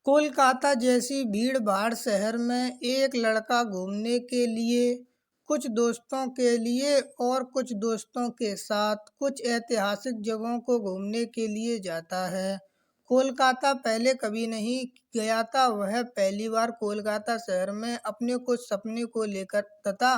कोलकाता जैसी भीड़-भाड़ शहर में एक लड़का घूमने के लिए कुछ दोस्तों के लिए और कुछ दोस्तों के साथ कुछ ऐतिहासिक जगहों को घूमने के लिए जाता है। कोलकाता पहले कभी नहीं गया था। वह पहली बार कोलकाता शहर में अपने कुछ सपने को लेकर तथा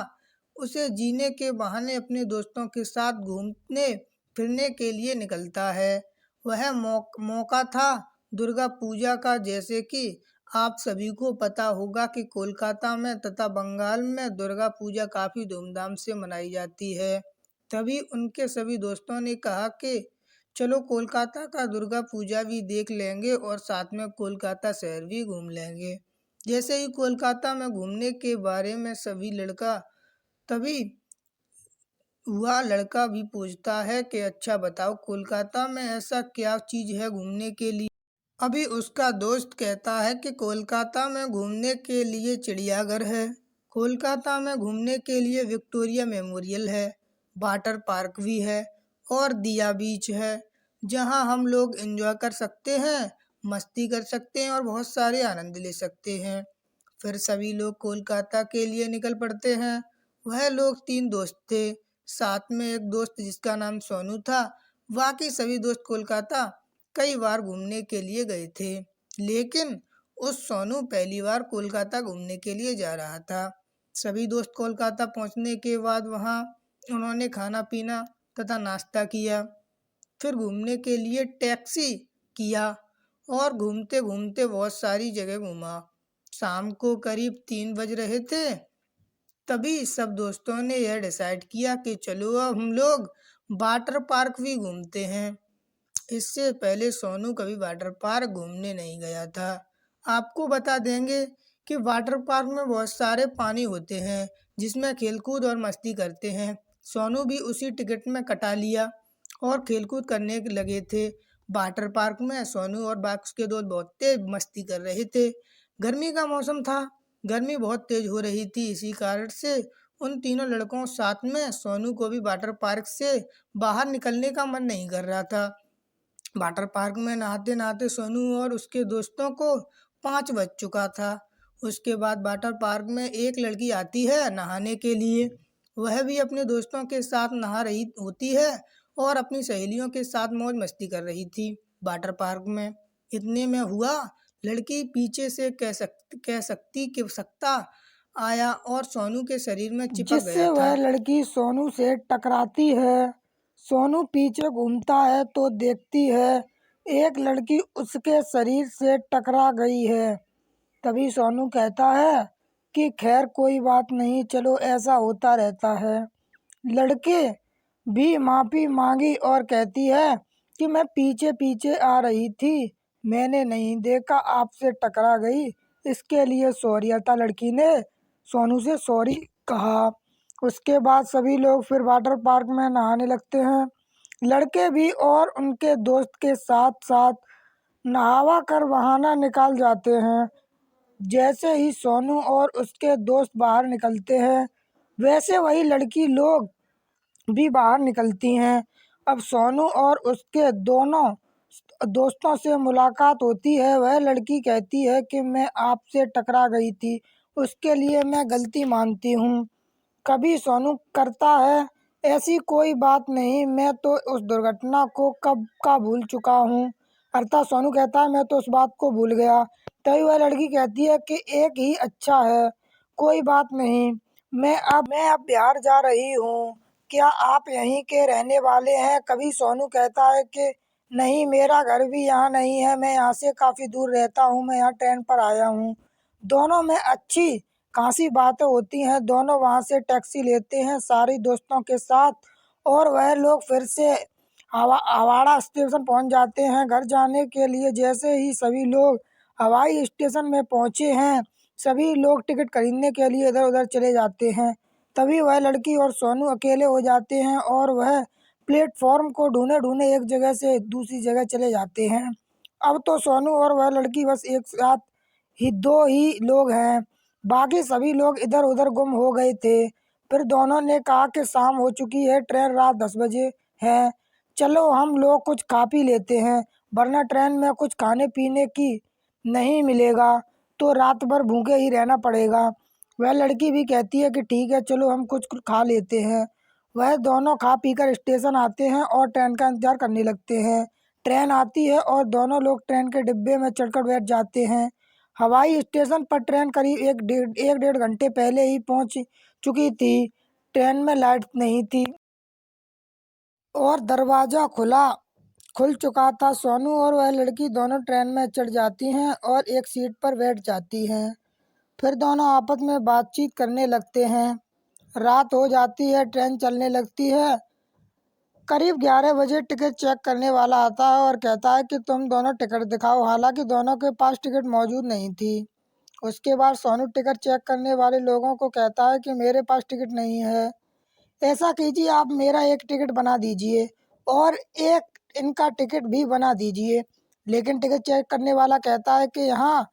उसे जीने के बहाने अपने दोस्तों के साथ घूमने फिरने के लिए निकलता है। वह मौका था दुर्गा पूजा का। जैसे कि आप सभी को पता होगा कि कोलकाता में तथा बंगाल में दुर्गा पूजा काफ़ी धूमधाम से मनाई जाती है। तभी उनके सभी दोस्तों ने कहा कि चलो कोलकाता का दुर्गा पूजा भी देख लेंगे और साथ में कोलकाता शहर भी घूम लेंगे। जैसे ही कोलकाता में घूमने के बारे में सभी लड़का तभी वह लड़का भी पूछता है कि अच्छा बताओ कोलकाता में ऐसा क्या चीज़ है घूमने के लिए। अभी उसका दोस्त कहता है कि कोलकाता में घूमने के लिए चिड़ियाघर है, कोलकाता में घूमने के लिए विक्टोरिया मेमोरियल है, वाटर पार्क भी है और दिया बीच है, जहां हम लोग एंजॉय कर सकते हैं, मस्ती कर सकते हैं और बहुत सारे आनंद ले सकते हैं। फिर सभी लोग कोलकाता के लिए निकल पड़ते हैं। वह लोग 3 दोस्त थे, साथ में एक दोस्त जिसका नाम सोनू था। बाकी सभी दोस्त कोलकाता कई बार घूमने के लिए गए थे, लेकिन उस सोनू पहली बार कोलकाता घूमने के लिए जा रहा था। सभी दोस्त कोलकाता पहुंचने के बाद वहां उन्होंने खाना पीना तथा नाश्ता किया। फिर घूमने के लिए टैक्सी किया और घूमते घूमते बहुत सारी जगह घूमा। शाम को करीब 3 बज रहे थे। तभी सब दोस्तों ने यह डिसाइड किया कि चलो अब हम लोग वाटर पार्क भी घूमते हैं। इससे पहले सोनू कभी वाटर पार्क घूमने नहीं गया था। आपको बता देंगे कि वाटर पार्क में बहुत सारे पानी होते हैं जिसमें खेलकूद और मस्ती करते हैं। सोनू भी उसी टिकट में कटा लिया और खेलकूद करने लगे थे। वाटर पार्क में सोनू और बाकी उसके दोस्त बहुत तेज मस्ती कर रहे थे। गर्मी का मौसम था, गर्मी बहुत तेज हो रही थी। इसी कारण से उन तीनों लड़कों साथ में सोनू को भी वाटर पार्क से बाहर निकलने का मन नहीं कर रहा था। वाटर पार्क में नहाते नहाते सोनू और उसके दोस्तों को 5 बज चुका था। उसके बाद वाटर पार्क में एक लड़की आती है नहाने के लिए। वह भी अपने दोस्तों के साथ नहा रही होती है और अपनी सहेलियों के साथ मौज मस्ती कर रही थी वाटर पार्क में। इतने में हुआ लड़की पीछे से कह सकती कि सकता आया और सोनू के शरीर में चिपक जिससे गया वह था। लड़की सोनू से टकराती है। सोनू पीछे घूमता है तो देखती है एक लड़की उसके शरीर से टकरा गई है। तभी सोनू कहता है कि खैर कोई बात नहीं, चलो ऐसा होता रहता है। लड़के भी माफ़ी मांगी और कहती है कि मैं पीछे पीछे आ रही थी, मैंने नहीं देखा, आपसे टकरा गई, इसके लिए सॉरी। अतः लड़की ने सोनू से सॉरी कहा। उसके बाद सभी लोग फिर वाटर पार्क में नहाने लगते हैं। लड़के भी और उनके दोस्त के साथ साथ नहावा कर बहाना निकाल जाते हैं। जैसे ही सोनू और उसके दोस्त बाहर निकलते हैं, वैसे वही लड़की लोग भी बाहर निकलती हैं। अब सोनू और उसके दोनों दोस्तों से मुलाकात होती है। वह लड़की कहती है कि मैं आपसे टकरा गई थी, उसके लिए मैं गलती मानती हूँ। कभी सोनू करता है ऐसी कोई बात नहीं, मैं तो उस दुर्घटना को कब का भूल चुका हूँ। अर्थात सोनू कहता है मैं तो उस बात को भूल गया। तभी वह लड़की कहती है कि एक ही अच्छा है, कोई बात नहीं, मैं अब बिहार जा रही हूँ, क्या आप यहीं के रहने वाले हैं? कभी सोनू कहता है कि नहीं, मेरा घर भी यहाँ नहीं है, मैं यहाँ से काफ़ी दूर रहता हूँ, मैं यहाँ ट्रेन पर आया हूँ। दोनों में अच्छी खासी बातें होती हैं। दोनों वहाँ से टैक्सी लेते हैं सारे दोस्तों के साथ और वह लोग फिर से आवाड़ा स्टेशन पहुँच जाते हैं घर जाने के लिए। जैसे ही सभी लोग हवाई स्टेशन में पहुँचे हैं, सभी लोग टिकट खरीदने के लिए इधर उधर चले जाते हैं। तभी वह लड़की और सोनू अकेले हो जाते हैं और वह प्लेटफॉर्म को ढूंढे ढूंढे एक जगह से दूसरी जगह चले जाते हैं। अब तो सोनू और वह लड़की बस एक साथ ही दो ही लोग हैं, बाकी सभी लोग इधर उधर गुम हो गए थे। फिर दोनों ने कहा कि शाम हो चुकी है, ट्रेन रात 10 बजे है, चलो हम लोग कुछ खा पी लेते हैं, वरना ट्रेन में कुछ खाने पीने की नहीं मिलेगा तो रात भर भूखे ही रहना पड़ेगा। वह लड़की भी कहती है कि ठीक है, चलो हम कुछ खा लेते हैं। वह दोनों खा पीकर स्टेशन आते हैं और ट्रेन का इंतजार करने लगते हैं। ट्रेन आती है और दोनों लोग ट्रेन के डिब्बे में चढ़कर बैठ जाते हैं। हवाई स्टेशन पर ट्रेन करीब एक डेढ़ घंटे पहले ही पहुंच चुकी थी। ट्रेन में लाइट नहीं थी और दरवाज़ा खुल चुका था। सोनू और वह लड़की दोनों ट्रेन में चढ़ जाती हैं और एक सीट पर बैठ जाती हैं। फिर दोनों आपस में बातचीत करने लगते हैं। रात हो जाती है, ट्रेन चलने लगती है। करीब 11 बजे टिकट चेक करने वाला आता है और कहता है कि तुम दोनों टिकट दिखाओ। हालांकि दोनों के पास टिकट मौजूद नहीं थी। उसके बाद सोनू टिकट चेक करने वाले लोगों को कहता है कि मेरे पास टिकट नहीं है। ऐसा कीजिए, आप मेरा एक टिकट बना दीजिए और एक इनका टिकट भी बना दीजिए। लेकिन टिकट चेक करने वाला कहता है कि यहाँ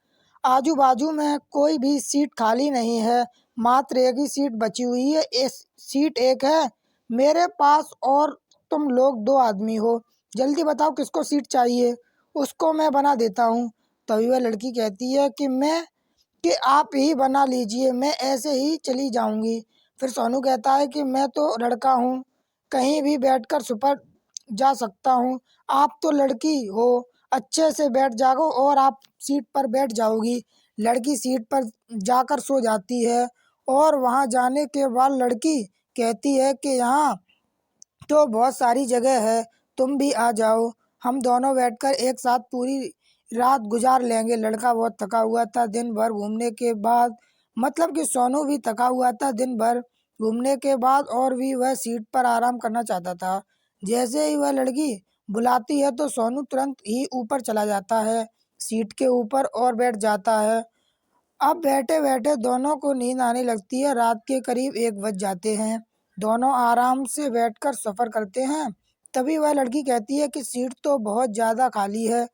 आजू बाजू में कोई भी सीट खाली नहीं है, मात्र एक ही सीट बची हुई है। इस सीट एक है मेरे पास और तुम लोग 2 आदमी हो। जल्दी बताओ किसको सीट चाहिए, उसको मैं बना देता हूँ। तभी वह लड़की कहती है कि आप ही बना लीजिए, मैं ऐसे ही चली जाऊंगी। फिर सोनू कहता है कि मैं तो लड़का हूँ, कहीं भी बैठकर सुपर जा सकता हूँ। आप तो लड़की हो, अच्छे से बैठ जाओ और आप सीट पर बैठ जाओगी। लड़की सीट पर जाकर सो जाती है और वहाँ जाने के बाद लड़की कहती है कि यहाँ तो बहुत सारी जगह है, तुम भी आ जाओ, हम दोनों बैठकर एक साथ पूरी रात गुजार लेंगे। लड़का बहुत थका हुआ था दिन भर घूमने के बाद, मतलब कि सोनू भी थका हुआ था दिन भर घूमने के बाद और भी वह सीट पर आराम करना चाहता था। जैसे ही वह लड़की बुलाती है तो सोनू तुरंत ही ऊपर चला जाता है सीट के ऊपर और बैठ जाता है। अब बैठे बैठे दोनों को नींद आने लगती है। रात के करीब 1 बज जाते हैं। दोनों आराम से बैठकर सफ़र करते हैं। तभी वह लड़की कहती है कि सीट तो बहुत ज़्यादा खाली है,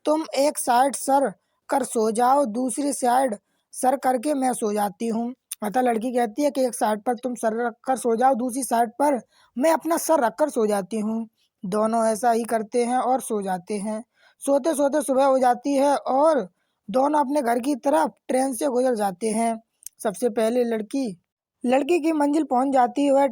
तुम एक साइड सर कर सो जाओ, दूसरी साइड सर करके मैं सो जाती हूँ। अतः लड़की कहती है कि एक साइड पर तुम सर रख कर सो जाओ, दूसरी साइड पर मैं अपना सर रख कर सो जाती हूँ। दोनों ऐसा ही करते हैं और सो जाते हैं। सोते सोते सुबह हो जाती है और दोनों अपने घर की तरफ ट्रेन से गुजर जाते हैं। सबसे पहले लड़की की मंजिल पहुंच जाती है। वह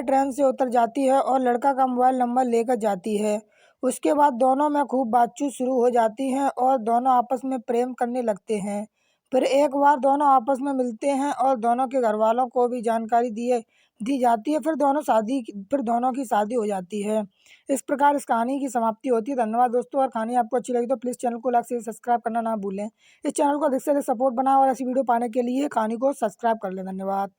ट्रेन से उतर जाती है और लड़का का मोबाइल नंबर लेकर जाती है। उसके बाद दोनों में खूब बातचीत शुरू हो जाती है और दोनों आपस में प्रेम करने लगते हैं। फिर एक बार दोनों आपस में मिलते हैं और दोनों के घर वालों को भी जानकारी दी जाती है। फिर दोनों की शादी हो जाती है। इस प्रकार इस कहानी की समाप्ति होती है। धन्यवाद दोस्तों। और कहानी आपको अच्छी लगी तो प्लीज़ चैनल को लाइक शेयर सब्सक्राइब करना ना भूलें। इस चैनल को अधिक से अधिक सपोर्ट बनाएं और ऐसी वीडियो पाने के लिए कहानी को सब्सक्राइब कर लें। धन्यवाद।